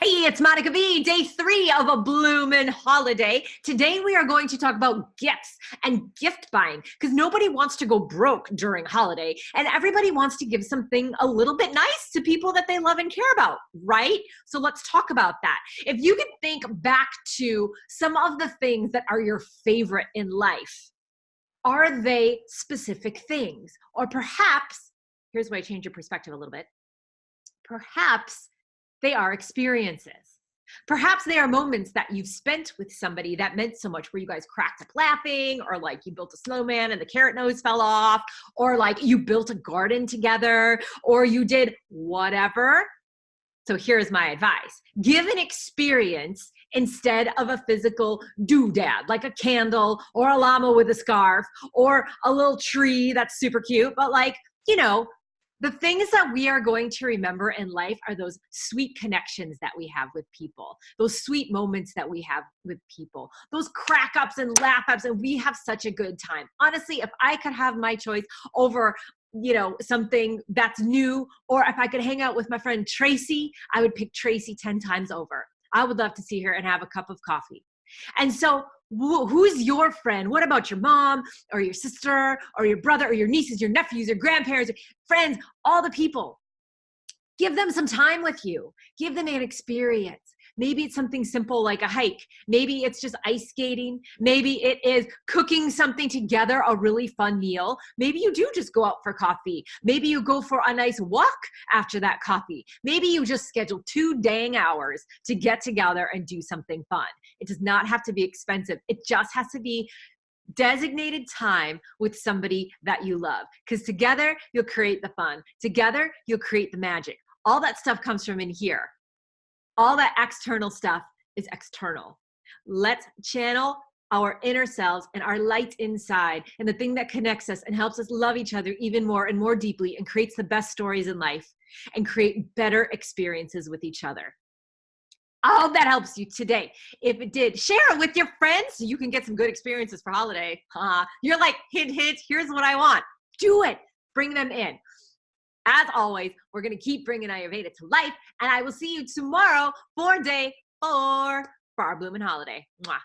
Hey, it's Monica B, day 3 of a bloomin' holiday. Today we are going to talk about gifts and gift buying because nobody wants to go broke during holiday and everybody wants to give something a little bit nice to people that they love and care about, right? So let's talk about that. If you could think back to some of the things that are your favorite in life, are they specific things? Or perhaps, here's where I change your perspective a little bit, perhaps they are experiences. Perhaps they are moments that you've spent with somebody that meant so much, where you guys cracked up laughing, or like you built a snowman and the carrot nose fell off, or like you built a garden together, or you did whatever. So here's my advice. Give an experience instead of a physical doodad, like a candle or a llama with a scarf or a little tree that's super cute, but like, the things that we are going to remember in life are those sweet connections that we have with people, those sweet moments that we have with people, those crack ups and laugh ups, and we have such a good time. Honestly, if I could have my choice over something that's new, or if I could hang out with my friend Tracy, I would pick Tracy 10 times over. I would love to see her and have a cup of coffee. And so who's your friend? What about your mom or your sister or your brother or your nieces, your nephews, your grandparents, friends, all the people? Give them some time with you. Give them an experience. Maybe it's something simple like a hike. Maybe it's just ice skating. Maybe it is cooking something together, a really fun meal. Maybe you do just go out for coffee. Maybe you go for a nice walk after that coffee. Maybe you just schedule 2 dang hours to get together and do something fun. It does not have to be expensive. It just has to be designated time with somebody that you love, because together you'll create the fun. Together you'll create the magic. All that stuff comes from in here. All that external stuff is external. Let's channel our inner selves and our light inside, and the thing that connects us and helps us love each other even more and more deeply, and creates the best stories in life and create better experiences with each other. I hope that helps you today. If it did, share it with your friends so you can get some good experiences for holiday. You're like, hint, hint, here's what I want. Do it. Bring them in. As always, we're going to keep bringing Ayurveda to life, and I will see you tomorrow for day 4 for our Bloomin' Holiday. Mwah.